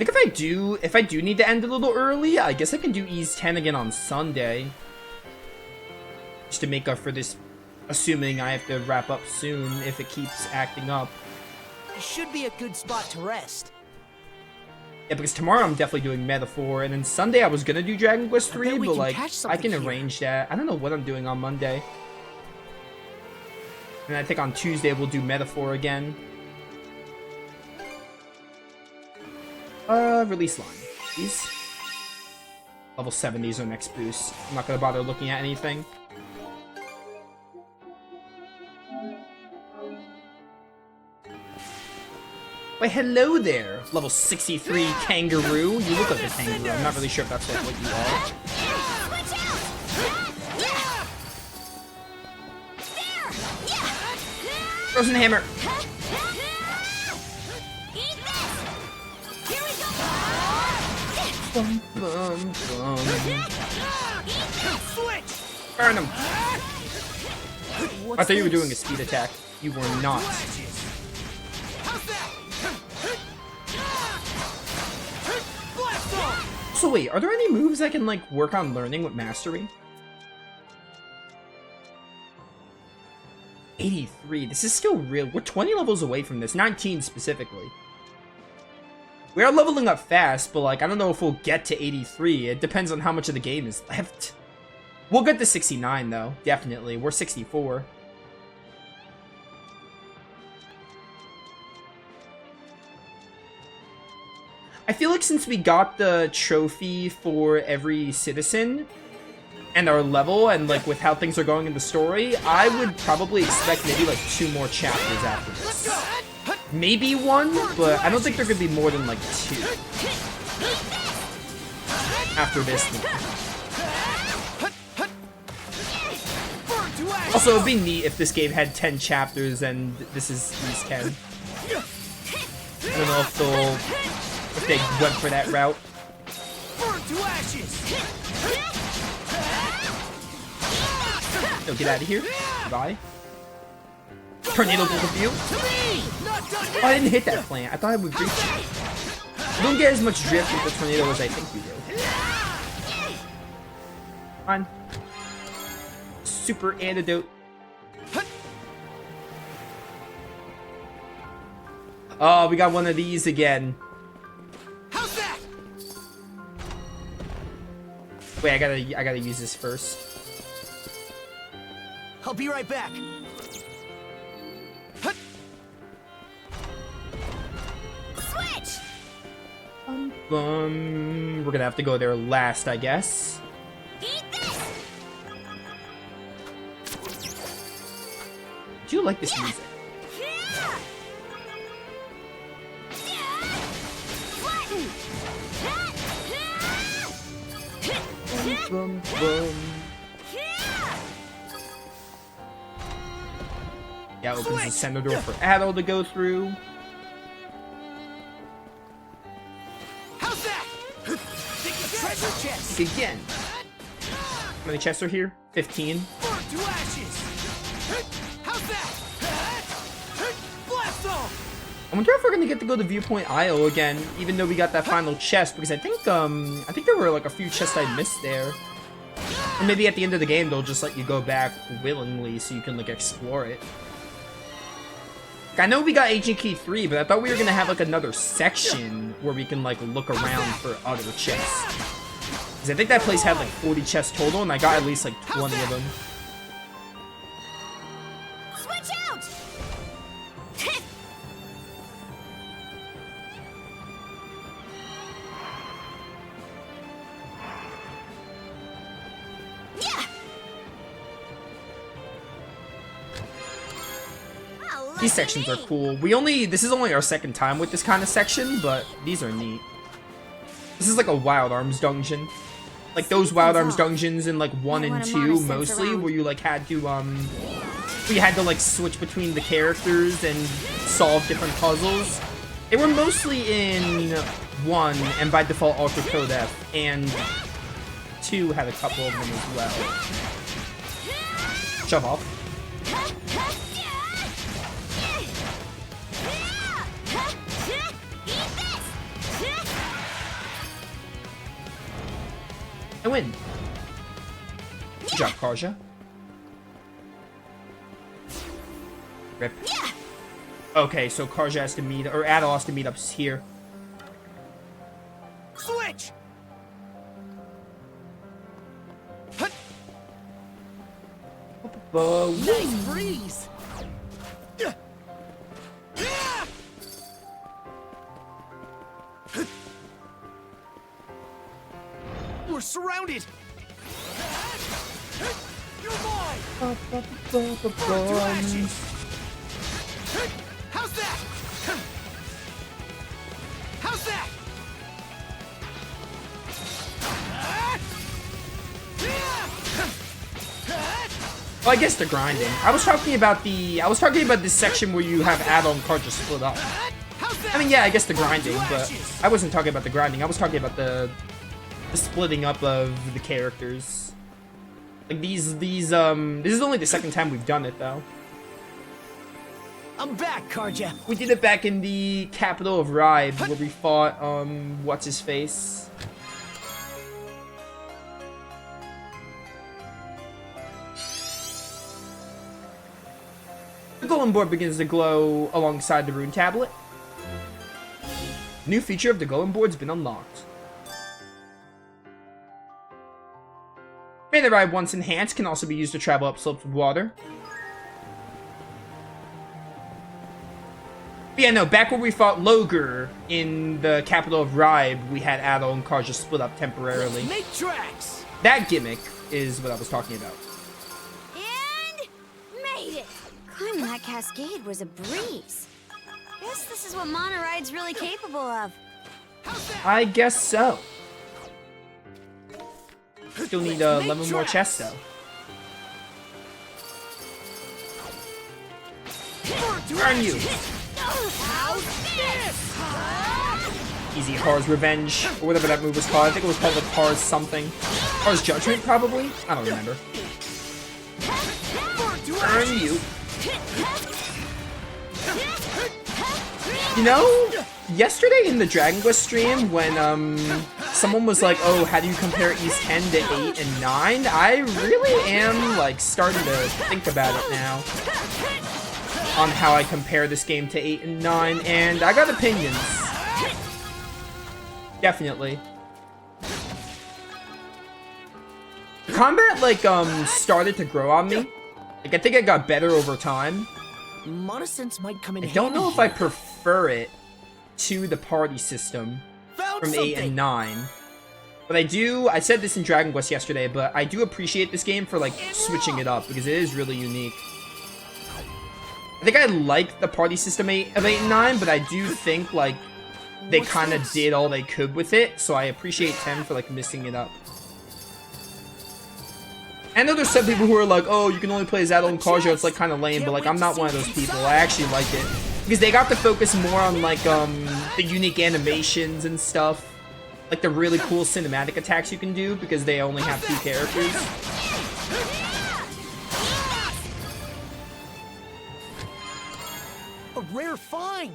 think if I do need to end a little early, I guess I can do Ease 10 again on Sunday. Just to make up for this, assuming I have to wrap up soon if it keeps acting up. It should be a good spot to rest. Yeah, because tomorrow I'm definitely doing Metaphor, and then Sunday I was gonna do Dragon Quest 3, but like, I can arrange that. I don't know what I'm doing on Monday. And I think on Tuesday we'll do Metaphor again. Release line. These level 70s are next boost. I'm not gonna bother looking at anything. Wait, hello there, level 63 kangaroo. You look like a kangaroo. I'm not really sure if that's like what you are. Frozen hammer. Bum, bum, bum. Burn him. I thought you were doing a speed attack. You were not. So wait, are there any moves I can like work on learning with mastery? 83. This is still real. We're 20 levels away from this. 19 specifically. We are leveling up fast, but like I don't know if we'll get to 83. It depends on how much of the game is left. We'll get to 69 though, definitely. We're 64. I feel like since we got the trophy for every citizen and our level and like with how things are going in the story, I would probably expect maybe like 2 more chapters after this. Maybe 1, but I don't think there could be more than like 2 after this one. Also, it'd be neat if this game had 10 chapters and this is these 10. I don't know if they went for that route. No, get out of here. Bye. Tornado bolt of view. Oh, I didn't hit that plant. I thought I would reach it. You don't get as much drift with the tornado as I think you do. Come on. Super antidote. Oh, we got one of these again. How's that? Wait, I gotta use this first. I'll be right back. Switch. We're gonna have to go there last, I guess. Eat this. Do you like this music? Bum, bum. Yeah, opens the center door for Adol to go through. How's that? Treasure chest. Again. How many chests are here? 15. Burn to ashes. How's that? Blast off. I wonder if we're gonna get to go to Viewpoint Isle again, even though we got that final chest, because I think there were like a few chests I missed there. Or maybe at the end of the game they'll just let you go back willingly so you can like explore it. I know we got Ancient Key 3, but I thought we were gonna have like another section where we can like look around for other chests. Because I think that place had like 40 chests total, and I got at least like 20 of them. Switch out. These sections are cool. This is only our second time with this kind of section, but these are neat. This is like a Wild Arms dungeon. Like those Wild Arms dungeons in like 1 and 2 mostly, where you like had to like switch between the characters and solve different puzzles. They were mostly in 1 and by default Ultra Code F, and 2 had a couple of them as well. Shove off. I win. Good job, Karja. Rip. Okay, so Karja has to meet, or Adol has to meet up here. Switch. Nice breeze. We're surrounded. You're mine. Burn to ashes. How's that? How's that? Well, I guess the grinding. I was talking about this section where you have Adol and Karja split up. I mean, yeah, I guess the grinding, but I wasn't talking about the grinding. I was talking about the splitting up of the characters. Like this is only the second time we've done it though. I'm back, Karja. We did it back in the capital of Ribe where we fought what's his face. The golem board begins to glow alongside the rune tablet. New feature of the golem board's been unlocked. Mana Ride, once enhanced, can also be used to travel up slopes with water. But yeah, no, back where we fought Logr in the capital of Ribe, we had Adol and Karja split up temporarily. Make tracks. That gimmick is what I was talking about. And made it! Climbing that cascade was a breeze. Guess this is what Mana Ride's really capable of. I guess so. Still need 11 more chests though. Burn you! Easy Har's Revenge, or whatever that move was called. I think it was called like Har's something. Har's Judgment, probably? I don't remember. Burn you! You know, yesterday in the Dragon Quest stream, when someone was like, oh, how do you compare East 10 to 8 and 9? I really am, like, starting to think about it now. On how I compare this game to 8 and 9, and I got opinions. Definitely. The combat, like, started to grow on me. Like, I think it got better over time. Mana Sense might come in. I don't know if I prefer it to the party system from 8 and 9. But I said this in Dragon Quest yesterday, but I do appreciate this game for, like, switching it up, because it is really unique. I think I like the party system of 8 and 9, but I do think, like, they kind of did all they could with it, so I appreciate 10 for, like, missing it up. I know there's some people who are like, oh, you can only play as Adol and Karja, it's, like, kind of lame, but, like, I'm not one of those people. I actually like it. Because they got to focus more on, like, the unique animations and stuff. Like, the really cool cinematic attacks you can do, because they only have 2 characters. A rare find.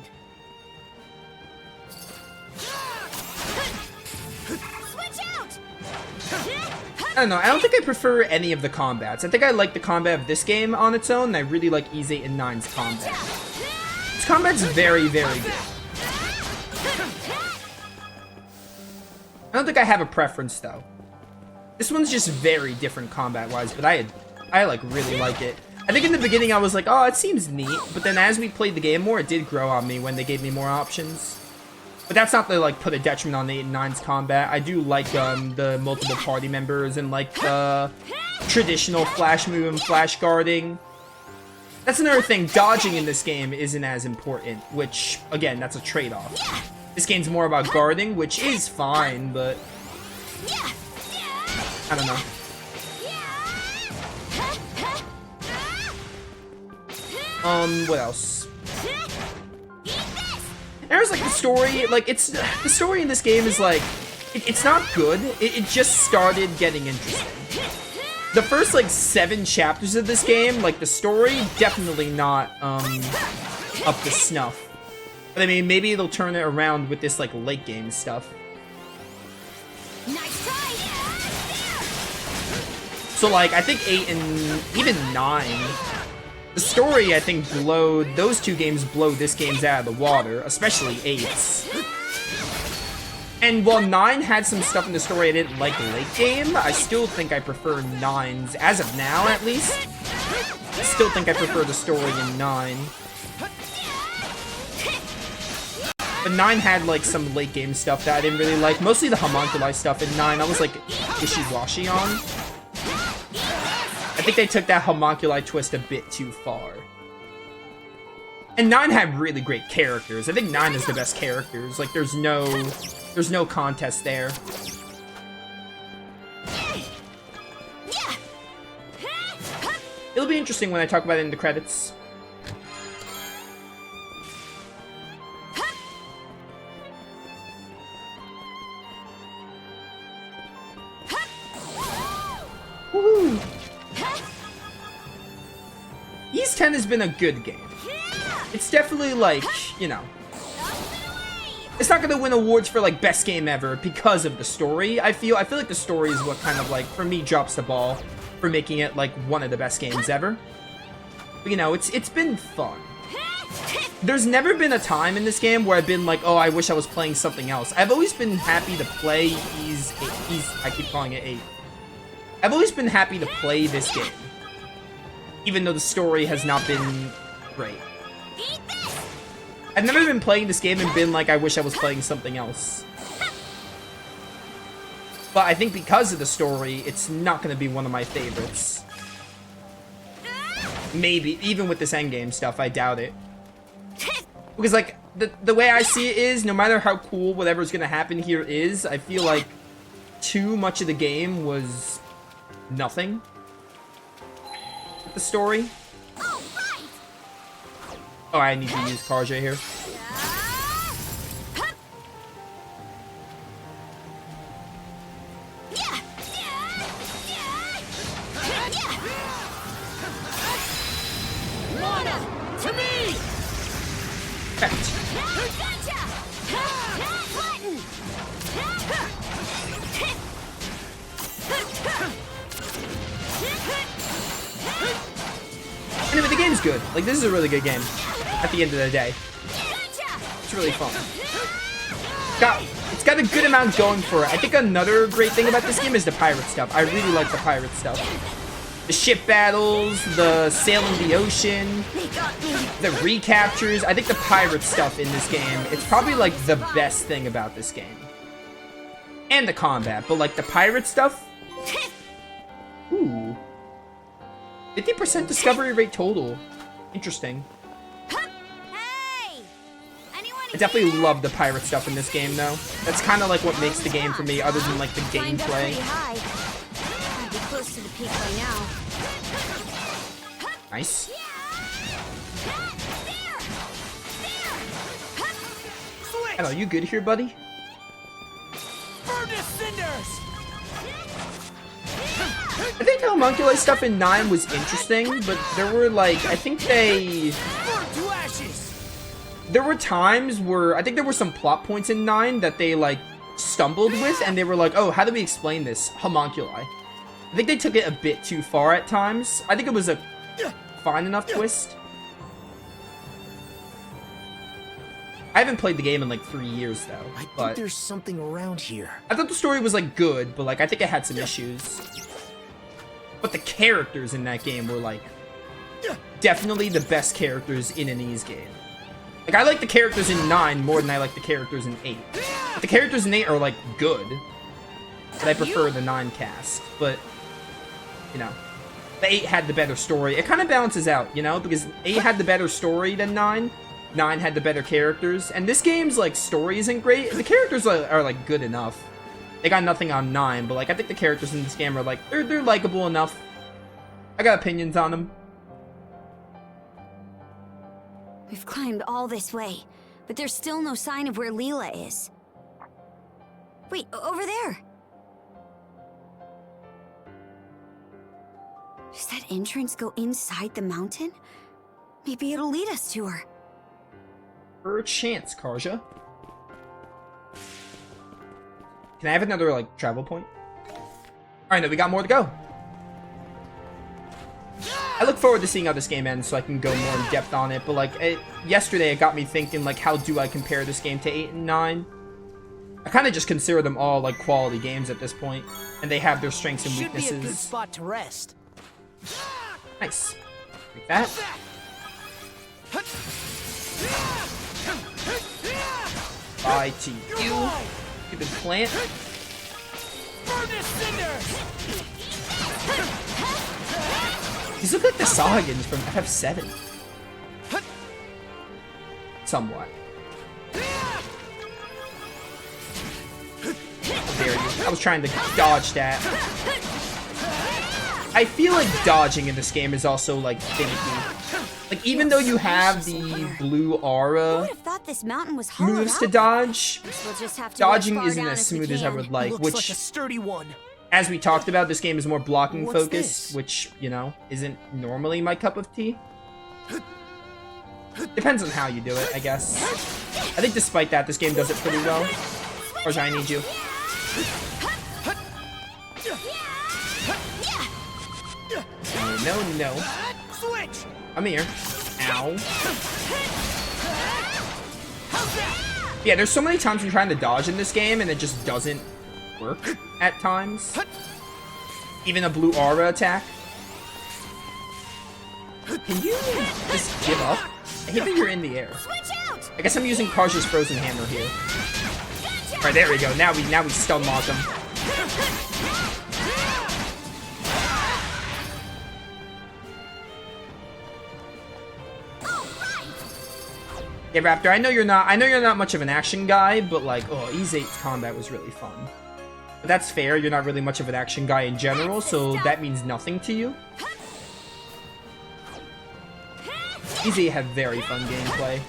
Switch out! I don't know, I don't think I prefer any of the combats. I think I like the combat of this game on its own, and I really like Ys 8 and 9's combat. This combat's very, very good. I don't think I have a preference, though. This one's just very different combat-wise, but I like, really like it. I think in the beginning I was like, oh, it seems neat, but then as we played the game more, it did grow on me when they gave me more options. But that's not to, like, put a detriment on 8 and 9's combat. I do like, the multiple party members and, like, the traditional flash move and flash guarding. That's another thing, dodging in this game isn't as important, which, again, that's a trade-off. This game's more about guarding, which is fine, but I don't know. What else? There's, like, the story, like, the story in this game is, like, it's not good, it just started getting interesting. The first, like, 7 chapters of this game, like, the story, definitely not, up to snuff. But, I mean, maybe it'll turn it around with this, like, late game stuff. Nice try! So, like, I think 8 and even 9, the story, I think, those two games blow this game's out of the water, especially 8's. And while 9 had some stuff in the story I didn't like late game, I still think I prefer 9's, as of now, at least. I still think I prefer the story in 9. But 9 had, like, some late game stuff that I didn't really like. Mostly the homunculi stuff in 9, I was, like, wishy-washy on. I think they took that homunculi twist a bit too far. And 9 had really great characters. I think 9 is the best characters. Like, there's no contest there. It'll be interesting when I talk about it in the credits. Woohoo! Ys 10 has been a good game. It's definitely like, you know, it's not gonna win awards for like best game ever because of the story. I feel like the story is what kind of like, for me, drops the ball for making it like one of the best games ever. But, you know, it's been fun. There's never been a time in this game where I've been like, oh, I wish I was playing something else. I've always been happy to play I keep calling it 8. I've always been happy to play this game, even though the story has not been great. I've never been playing this game and been like, I wish I was playing something else. But I think because of the story, it's not going to be one of my favorites. Maybe, even with this endgame stuff, I doubt it. Because, like, the way I see it is, no matter how cool whatever's going to happen here is, I feel like too much of the game was nothing with the story. Oh, I need to use Karja here. Anyway, the game's good. Like, this is a really good game at the end of the day. It's really fun. It's got a good amount going for it. I think another great thing about this game is the pirate stuff. I really like the pirate stuff. The ship battles, the sailing the ocean, the recaptures. I think the pirate stuff in this game, it's probably like the best thing about this game. And the combat, but like the pirate stuff. Ooh. 50% discovery rate total. Interesting. I definitely love the pirate stuff in this game, though. That's kind of like what makes the game for me, other than like the gameplay. Nice. Hello, you good here, buddy? I think the homunculi stuff in 9 was interesting, but there were like, I think there were times where, I think there were some plot points in 9 that they like stumbled with, and they were like, oh, how do we explain this? Homunculi. I think they took it a bit too far at times. I think it was a fine enough twist. I haven't played the game in like 3 years though. I think there's something around here. I thought the story was like good, but like I think it had some issues. But the characters in that game were like definitely the best characters in an Ys game. Like I like the characters in 9 more than I like the characters in 8. But the characters in 8 are like good. But I prefer the 9 cast. But you know, the 8 had the better story. It kind of balances out, you know, because 8 had the better story than 9. 9 had the better characters, and this game's like story isn't great. The characters are like good enough. They got nothing on 9, but like I think the characters in this game are like they're likable enough. I got opinions on them. We've climbed all this way, but there's still no sign of where Lila is. Wait, over there. Does that entrance go inside the mountain? Maybe it'll lead us to her. For a chance, Karja. Can I have another, like, travel point? Alright, no, we got more to go. I look forward to seeing how this game ends so I can go more in depth on it, but like yesterday it got me thinking like how do I compare this game to 8 and 9? I kind of just consider them all like quality games at this point, and they have their strengths and weaknesses. Should be a good spot to rest. Nice. Like that. Bye to you. Stupid plant. These look like the Sahagins from FF7. Somewhat. There you go. I was trying to dodge that. I feel like dodging in this game is also like finicky. Like even though you have the blue aura this mountain was moves to dodge, We'll just have to dodging rush far isn't down as we smooth as I can. would like, Looks which like a sturdy one. as we talked about, this game is more blocking What's focused, this? which, you know, isn't normally my cup of tea. Depends on how you do it, I guess. I think despite that, this game does it pretty well. Or I need you. No. Switch. I'm here. Ow. Yeah, there's so many times I'm trying to dodge in this game and it just doesn't work at times. Even a blue aura attack. Can you just give up? I hate that you're in the air. I guess I'm using Karja's Frozen Hammer here. Alright, there we go. Now we stun lock him. Yeah, Raptor, I know you're not much of an action guy, but like, oh, Ease8's combat was really fun. But that's fair, you're not really much of an action guy in general, so that means nothing to you. Ease8 had very fun gameplay.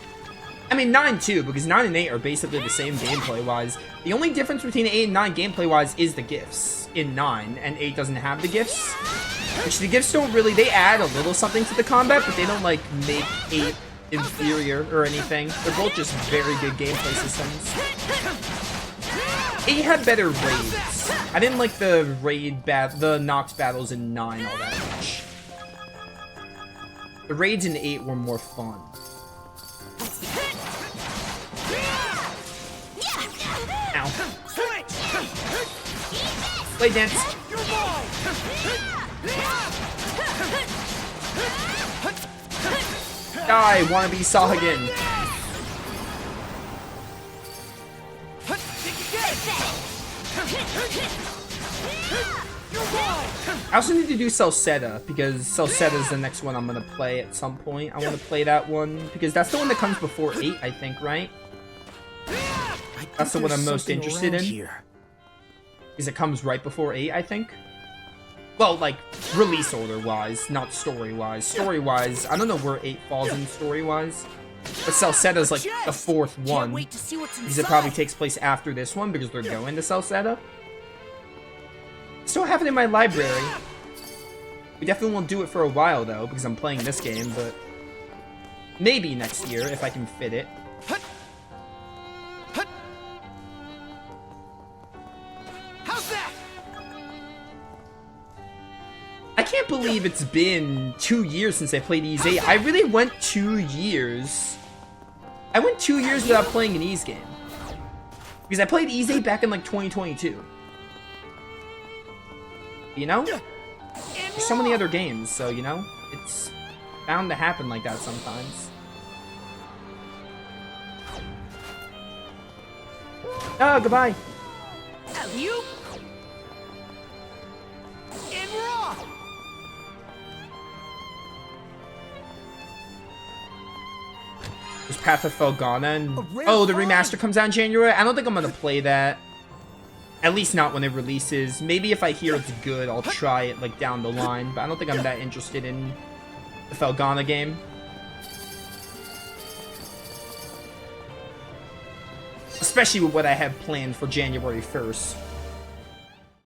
I mean, 9 too, because 9 and 8 are basically the same gameplay-wise. The only difference between 8 and 9 gameplay-wise is the gifts in 9, and 8 doesn't have the gifts. Which the gifts don't really, they add a little something to the combat, but they don't like make 8 inferior or anything. They're both just very good gameplay systems. 8 had better raids. I didn't like the Nox battles in 9 all that much. The raids in 8 were more fun. Ow. Play dance. Die, wannabe Sahagin. I also need to do Celceta, because Celceta is the next one I'm going to play at some point. I want to play that one, because that's the one that comes before 8, I think, right? That's the one I'm most interested in. Because it comes right before 8, I think. Well, like, release order-wise, not story-wise. Story-wise, I don't know where 8 falls in story-wise. But Celceta's like the 4th one. Because it probably takes place after this one, because they're going to Celceta. Still have it in my library. We definitely won't do it for a while, though, because I'm playing this game, but... maybe next year, if I can fit it. How's that? I can't believe it's been 2 years since I played Ys 8. I really went 2 years. I went 2 years without playing an Ys game. Because I played Ys 8 back in like 2022. You know? There's so many other games, so you know? It's bound to happen like that sometimes. Oh, goodbye. You? In raw. There's Path of Felghana and... oh, the remaster comes out in January? I don't think I'm gonna play that. At least not when it releases. Maybe if I hear it's good, I'll try it like down the line. But I don't think I'm that interested in the Felghana game. Especially with what I have planned for January 1st.